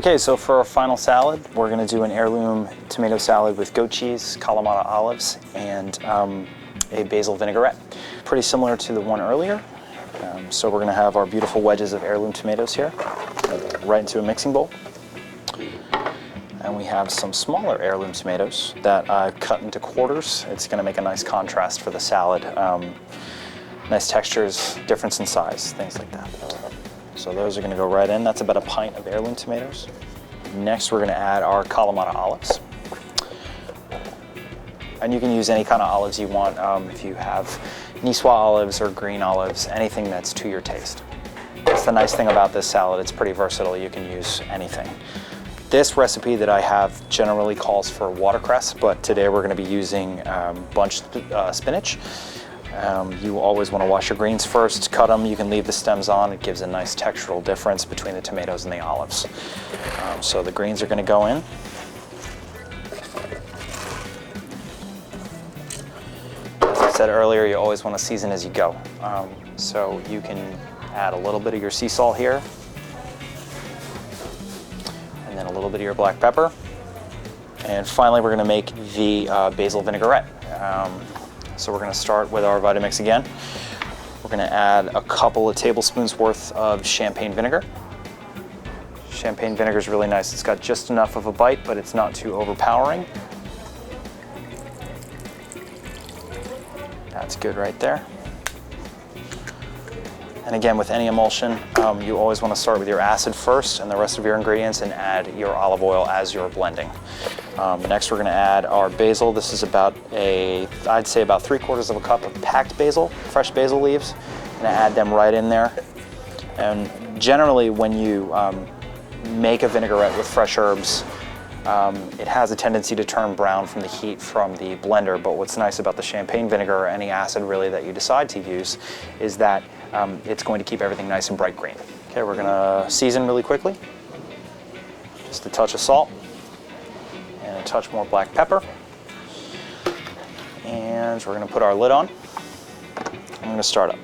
Okay, so for our final salad, we're going to do an heirloom tomato salad with goat cheese, Kalamata olives, and a basil vinaigrette. Pretty similar to the one earlier. So we're going to have our beautiful wedges of heirloom tomatoes here, right into a mixing bowl. And we have some smaller heirloom tomatoes that I've cut into quarters. It's going to make a nice contrast for the salad. Nice textures, difference in size, things like that. So those are going to go right in. That's about a pint of heirloom tomatoes. Next, we're going to add our Kalamata olives. And you can use any kind of olives you want. If you have Niçoise olives or green olives, anything that's to your taste. That's the nice thing about this salad. It's pretty versatile. You can use anything. This recipe that I have generally calls for watercress, but today we're going to be using bunched spinach. You always want to wash your greens first, cut them. You can leave the stems on. It gives a nice textural difference between the tomatoes and the olives. So the greens are going to go in. As I said earlier, you always want to season as you go. So you can add a little bit of your sea salt here, and then a little bit of your black pepper. And finally, we're going to make the basil vinaigrette. So we're going to start with our Vitamix again. We're going to add a couple of tablespoons worth of champagne vinegar. Champagne vinegar is really nice. It's got just enough of a bite, but it's not too overpowering. That's good right there. And again, with any emulsion, you always want to start with your acid first and the rest of your ingredients, and add your olive oil as you're blending. Next, we're going to add our basil. This is about I'd say about 3/4 of a cup of packed basil, fresh basil leaves. And add them right in there. And generally, when you make a vinaigrette with fresh herbs, it has a tendency to turn brown from the heat from the blender. But what's nice about the champagne vinegar, or any acid really that you decide to use, is that it's going to keep everything nice and bright green. Okay, we're going to season really quickly. Just a touch of salt. And a touch more black pepper. And we're going to put our lid on. I'm going to start up.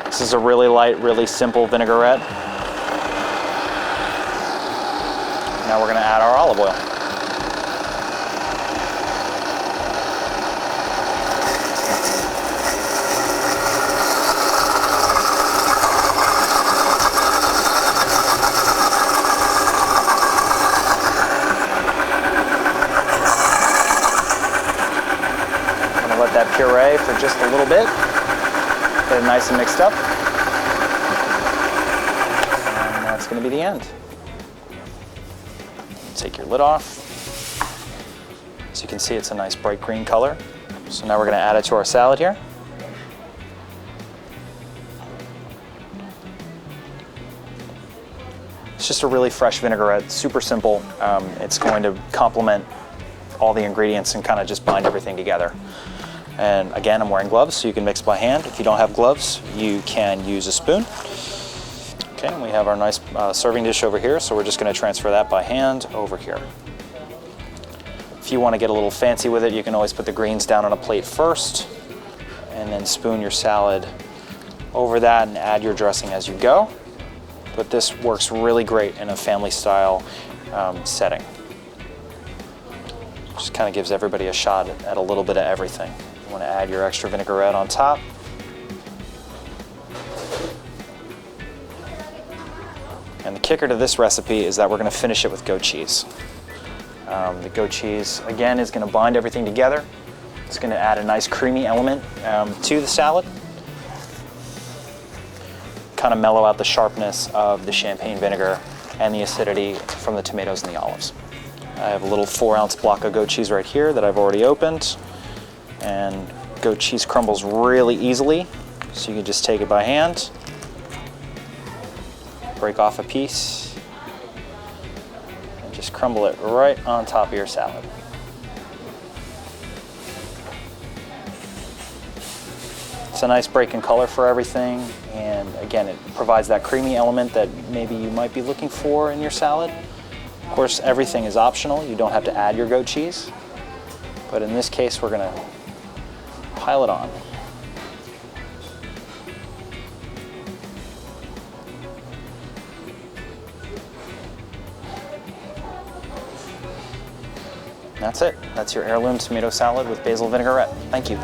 This is a really light, really simple vinaigrette. Now we're going to add our olive oil. Let that puree for just a little bit, get it nice and mixed up, and that's going to be the end. Take your lid off. As you can see, it's a nice bright green color. So now we're going to add it to our salad here. It's just a really fresh vinaigrette, super simple. It's going to complement all the ingredients and kind of just bind everything together. And again, I'm wearing gloves, so you can mix by hand. If you don't have gloves, you can use a spoon. Okay, and we have our nice serving dish over here, so we're just going to transfer that by hand over here. If you want to get a little fancy with it, you can always put the greens down on a plate first, and then spoon your salad over that and add your dressing as you go. But this works really great in a family-style setting. Just kind of gives everybody a shot at a little bit of everything. You want to add your extra vinaigrette on top. And the kicker to this recipe is that we're going to finish it with goat cheese. The goat cheese, again, is going to bind everything together. It's going to add a nice creamy element to the salad. Kind of mellow out the sharpness of the champagne vinegar and the acidity from the tomatoes and the olives. I have a little 4-ounce block of goat cheese right here that I've already opened. And goat cheese crumbles really easily, so you can just take it by hand, break off a piece, and just crumble it right on top of your salad. It's a nice break in color for everything, and again, it provides that creamy element that maybe you might be looking for in your salad. Of course, everything is optional. You don't have to add your goat cheese, but in this case, we're going to pile it on. That's it. That's your heirloom tomato salad with basil vinaigrette. Thank you.